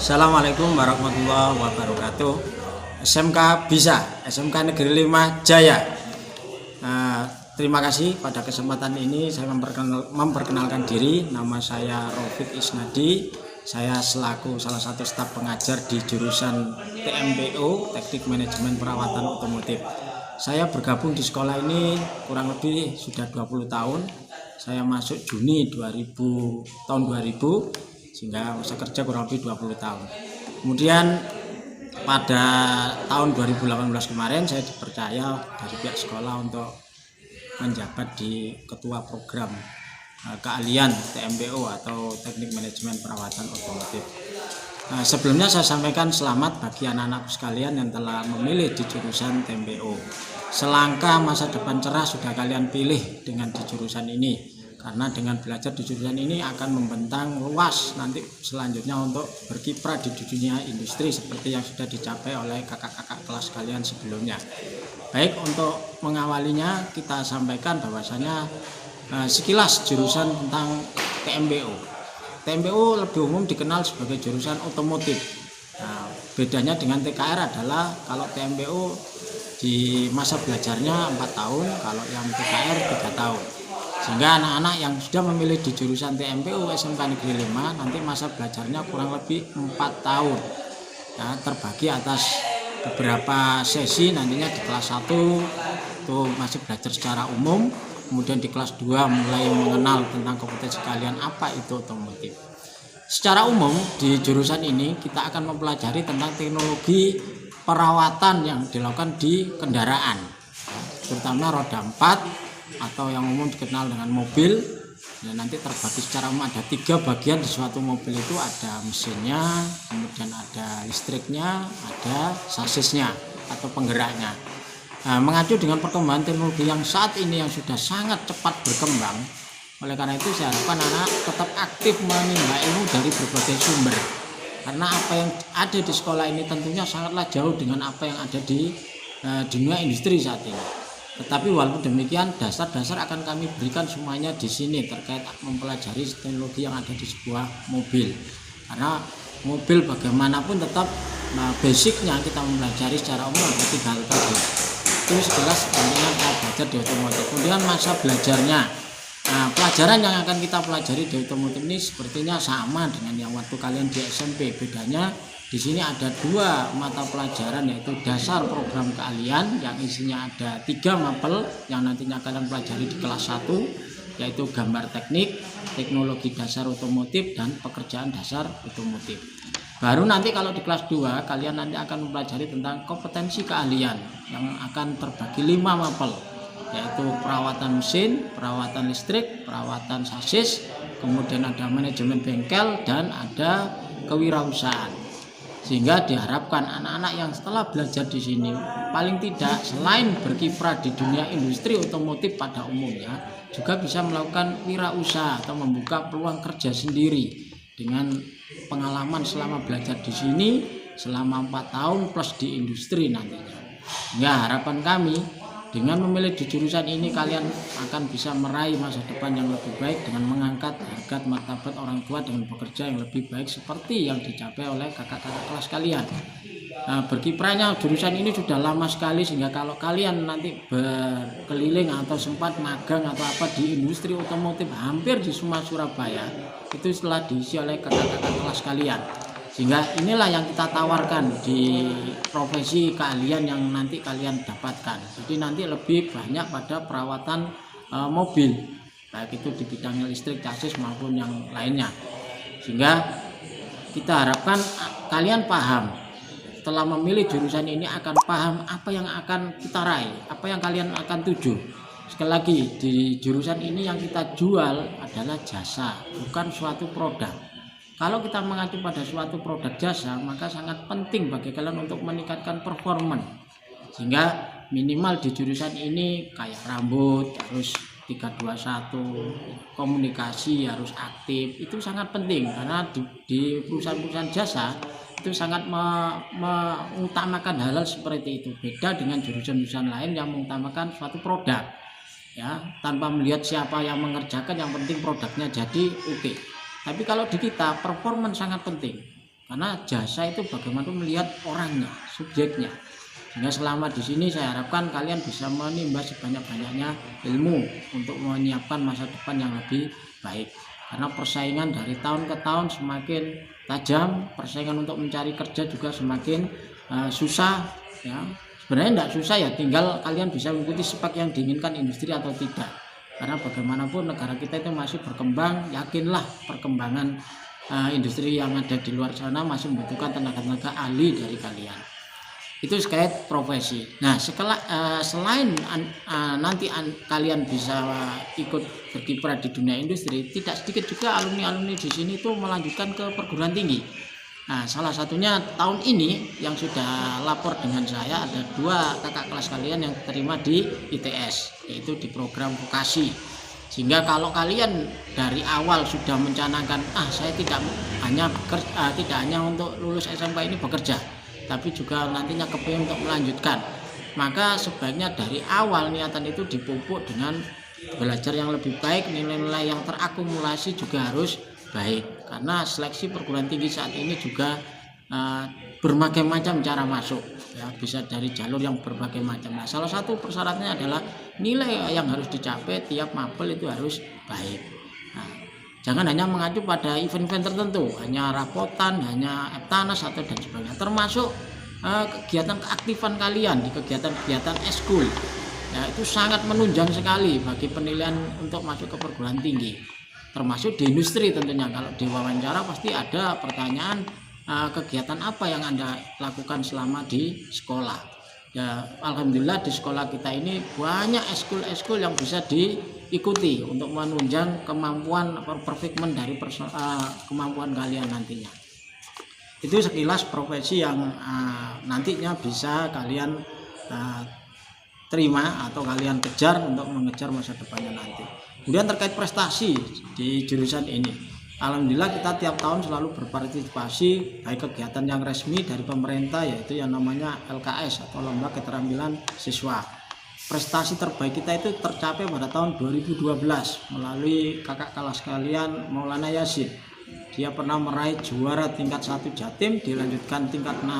Assalamualaikum warahmatullahi wabarakatuh. SMK Bisa, SMK Negeri 5 Jaya. Terima kasih pada kesempatan ini saya memperkenalkan diri. Nama saya Rofik Isnadi. Saya selaku salah satu staf pengajar di jurusan TMPO, Teknik Manajemen Perawatan Otomotif. Saya bergabung di sekolah ini kurang lebih sudah 20 tahun. Saya masuk Juni tahun 2000, sehingga masa kerja kurang lebih 20 tahun. Kemudian pada tahun 2018 kemarin saya dipercaya dari pihak sekolah untuk menjabat di ketua program keahlian TMPO atau Teknik Manajemen Perawatan Otomotif. Sebelumnya saya sampaikan selamat bagi anak-anak sekalian yang telah memilih di jurusan TMPO. Selangkah masa depan cerah sudah kalian pilih dengan di jurusan ini. Karena dengan belajar di jurusan ini akan membentang luas nanti selanjutnya untuk berkiprah di dunia industri seperti yang sudah dicapai oleh kakak-kakak kelas kalian sebelumnya. Baik, untuk mengawalinya kita sampaikan bahwasanya sekilas jurusan tentang TMPO. TMPO lebih umum dikenal sebagai jurusan otomotif. Bedanya dengan TKR adalah kalau TMPO di masa belajarnya 4 tahun, kalau yang TKR 3 tahun. Sehingga anak-anak yang sudah memilih di jurusan TMPO SMK Negeri 5 nanti masa belajarnya kurang lebih 4 tahun. Terbagi atas beberapa sesi, nantinya di kelas 1 itu masih belajar secara umum, kemudian di kelas 2 mulai mengenal tentang kompetensi kalian apa itu otomotif. Secara umum di jurusan ini kita akan mempelajari tentang teknologi perawatan yang dilakukan di kendaraan, terutama roda 4 atau yang umum dikenal dengan mobil. Nanti terbagi secara umum ada 3 bagian di suatu mobil itu, ada mesinnya, kemudian ada listriknya, ada sasisnya atau penggeraknya. Mengacu dengan perkembangan teknologi yang saat ini yang sudah sangat cepat berkembang, oleh karena itu saya harapkan anak tetap aktif menimba ilmu dari berbagai sumber, karena apa yang ada di sekolah ini tentunya sangatlah jauh dengan apa yang ada di dunia industri saat ini. Tetapi walaupun demikian, dasar-dasar akan kami berikan semuanya di sini terkait mempelajari teknologi yang ada di sebuah mobil. Karena mobil bagaimanapun tetap basicnya kita mempelajari secara umum ada 3 hal tadi. Itu sejelas pentingnya kita belajar di otomotif. Kemudian masa belajarnya, pelajaran yang akan kita pelajari di otomotif ini sepertinya sama dengan yang waktu kalian di SMP. Bedanya di sini ada 2 mata pelajaran, yaitu dasar program keahlian yang isinya ada 3 mapel yang nantinya kalian pelajari di kelas 1, yaitu gambar teknik, teknologi dasar otomotif, dan pekerjaan dasar otomotif. Baru nanti kalau di kelas 2 kalian nanti akan mempelajari tentang kompetensi keahlian yang akan terbagi 5 mapel, yaitu perawatan mesin, perawatan listrik, perawatan sasis, kemudian ada manajemen bengkel, dan ada kewirausahaan. Sehingga diharapkan anak-anak yang setelah belajar di sini paling tidak selain berkiprah di dunia industri otomotif pada umumnya, juga bisa melakukan wirausaha atau membuka peluang kerja sendiri dengan pengalaman selama belajar di sini selama 4 tahun plus di industri nantinya. Ya, harapan kami dengan memilih di jurusan ini kalian akan bisa meraih masa depan yang lebih baik dengan mengangkat harkat martabat orang tua dengan bekerja yang lebih baik seperti yang dicapai oleh kakak-kakak kelas kalian. Berkiprahnya jurusan ini sudah lama sekali, sehingga kalau kalian nanti berkeliling atau sempat magang atau apa di industri otomotif hampir di semua Surabaya itu setelah diisi oleh kakak-kakak kelas kalian. Sehingga inilah yang kita tawarkan di profesi keahlian yang nanti kalian dapatkan. Jadi nanti lebih banyak pada perawatan mobil, baik itu di bidang listrik, chassis maupun yang lainnya. Sehingga kita harapkan kalian paham, setelah memilih jurusan ini akan paham apa yang akan kita raih, apa yang kalian akan tuju. Sekali lagi, di jurusan ini yang kita jual adalah jasa, bukan suatu produk. Kalau kita mengacu pada suatu produk jasa, maka sangat penting bagi kalian untuk meningkatkan performa. Sehingga minimal di jurusan ini kayak rambut harus 321, komunikasi harus aktif. Itu sangat penting karena di perusahaan-perusahaan jasa itu sangat mengutamakan hal-hal seperti itu. Beda dengan jurusan-jurusan lain yang mengutamakan suatu produk. Ya, tanpa melihat siapa yang mengerjakan, yang penting produknya jadi oke. Tapi kalau di kita performance sangat penting. karena jasa itu bagaimana melihat orangnya, subjeknya. Sehingga selama di sini saya harapkan kalian bisa menimba sebanyak-banyaknya ilmu untuk menyiapkan masa depan yang lebih baik. Karena persaingan dari tahun ke tahun semakin tajam, persaingan untuk mencari kerja juga semakin susah ya. Sebenarnya tidak susah ya, tinggal kalian bisa mengikuti spek yang diinginkan industri atau tidak. Karena bagaimanapun negara kita itu masih berkembang, yakinlah perkembangan industri yang ada di luar sana masih membutuhkan tenaga-tenaga ahli dari kalian. Itu terkait profesi. Nah, selain nanti kalian bisa ikut berkiprah di dunia industri, tidak sedikit juga alumni-alumni di sini itu melanjutkan ke perguruan tinggi. Nah, salah satunya tahun ini yang sudah lapor dengan saya ada 2 kakak kelas kalian yang terima di ITS, yaitu di program vokasi. Sehingga kalau kalian dari awal sudah mencanangkan, saya tidak hanya untuk lulus SMK ini bekerja, tapi juga nantinya kepingin untuk melanjutkan, maka sebaiknya dari awal niatan itu dipupuk dengan belajar yang lebih baik, nilai-nilai yang terakumulasi juga harus baik. Karena seleksi perguruan tinggi saat ini juga berbagai macam cara masuk ya, bisa dari jalur yang berbagai macam. Nah, salah satu persyaratannya adalah nilai yang harus dicapai tiap mapel itu harus baik. Nah, jangan hanya mengacu pada event-event tertentu, hanya rapotan, hanya eptanas atau dan sebagainya. Termasuk kegiatan keaktifan kalian di kegiatan-kegiatan eskul. Ya, itu sangat menunjang sekali bagi penilaian untuk masuk ke perguruan tinggi. Termasuk di industri tentunya. Kalau di wawancara pasti ada pertanyaan kegiatan apa yang Anda lakukan selama di sekolah. Ya, alhamdulillah di sekolah kita ini banyak eskul-eskul yang bisa diikuti untuk menunjang kemampuan perfectment dari kemampuan kalian nantinya. Itu sekilas profesi yang nantinya bisa kalian terima atau kalian kejar untuk mengejar masa depannya nanti. Kemudian terkait prestasi di jurusan ini, alhamdulillah kita tiap tahun selalu berpartisipasi baik kegiatan yang resmi dari pemerintah, yaitu yang namanya LKS atau Lomba Keterampilan Siswa. Prestasi terbaik kita itu tercapai pada tahun 2012 melalui kakak kelas kalian Maulana Yasin. Dia pernah meraih juara tingkat 1 Jatim, dilanjutkan tingkat 1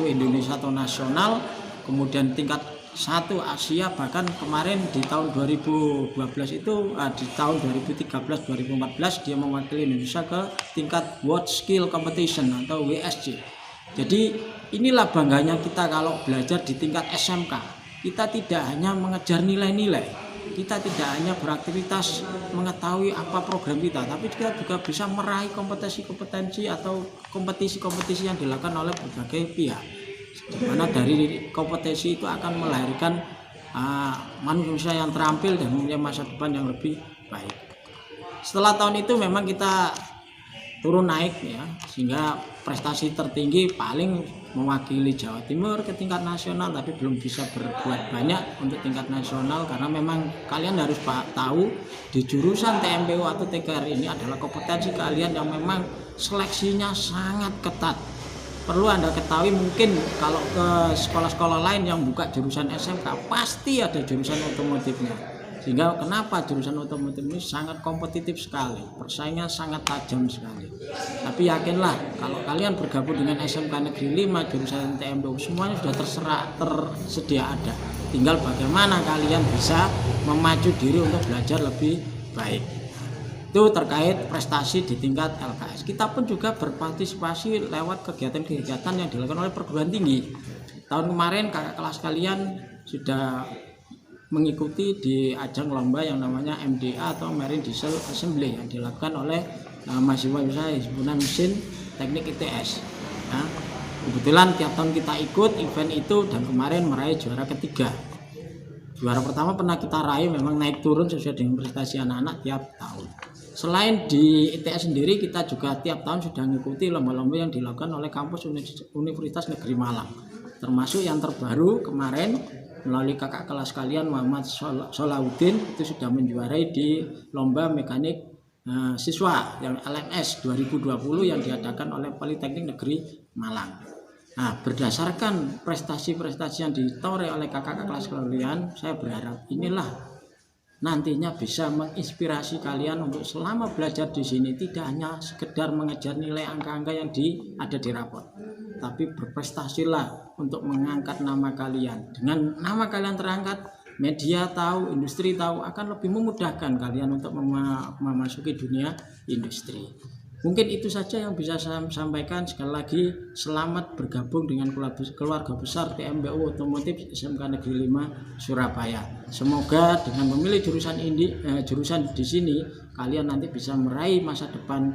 Indonesia atau nasional, kemudian tingkat 1 Asia, bahkan kemarin di tahun 2012 itu di tahun 2013-2014 dia mewakili Indonesia ke tingkat World Skill Competition atau WSC. Jadi inilah bangganya kita kalau belajar di tingkat SMK. Kita tidak hanya mengejar nilai-nilai, kita tidak hanya beraktivitas mengetahui apa program kita, tapi kita juga bisa meraih kompetensi atau kompetisi-kompetisi yang dilakukan oleh berbagai pihak. Dimana dari kompetisi itu akan melahirkan manusia yang terampil dan mempunyai masa depan yang lebih baik. Setelah tahun itu memang kita turun naik ya, sehingga prestasi tertinggi paling mewakili Jawa Timur ke tingkat nasional, tapi belum bisa berbuat banyak untuk tingkat nasional karena memang kalian harus tahu di jurusan TMPU atau TKR ini adalah kompetensi kalian yang memang seleksinya sangat ketat. Perlu Anda ketahui, mungkin kalau ke sekolah-sekolah lain yang buka jurusan SMK pasti ada jurusan otomotifnya. Sehingga kenapa jurusan otomotif ini sangat kompetitif sekali, persaingan sangat tajam sekali. Tapi yakinlah kalau kalian bergabung dengan SMK Negeri 5 jurusan TMPU semuanya sudah tersedia ada. Tinggal bagaimana kalian bisa memacu diri untuk belajar lebih baik. Itu terkait prestasi di tingkat LKS. Kita pun juga berpartisipasi lewat kegiatan-kegiatan yang dilakukan oleh perguruan tinggi. Tahun kemarin kakak kelas kalian sudah mengikuti di ajang lomba yang namanya MDA atau Marine Diesel Assembly yang dilakukan oleh mahasiswa Himpunan Mesin Teknik ITS. Nah, kebetulan tiap tahun kita ikut event itu dan kemarin meraih juara ketiga. Juara pertama pernah kita raih, memang naik turun sesuai dengan prestasi anak-anak tiap tahun. Selain di ITS sendiri, kita juga tiap tahun sudah mengikuti lomba-lomba yang dilakukan oleh kampus Universitas Negeri Malang. Termasuk yang terbaru kemarin melalui kakak kelas kalian Muhammad Solahuddin itu sudah menjuarai di lomba mekanik siswa yang LMS 2020 yang diadakan oleh Politeknik Negeri Malang. Nah, berdasarkan prestasi-prestasi yang ditoreh oleh kakak kelas kalian, saya berharap inilah nantinya bisa menginspirasi kalian untuk selama belajar di sini tidak hanya sekedar mengejar nilai angka-angka yang ada di rapor, tapi berprestasilah untuk mengangkat nama kalian. Dengan nama kalian terangkat, media tahu, industri tahu, akan lebih memudahkan kalian untuk memasuki dunia industri. Mungkin itu saja yang bisa saya sampaikan. Sekali lagi selamat bergabung dengan keluarga besar TMBU Otomotif SMK Negeri 5 Surabaya. Semoga dengan memilih jurusan di sini kalian nanti bisa meraih masa depan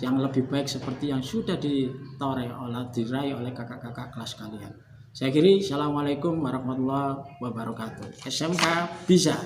yang lebih baik seperti yang sudah diraih oleh kakak-kakak kelas kalian. Saya akhiri, assalamualaikum warahmatullahi wabarakatuh. SMK bisa.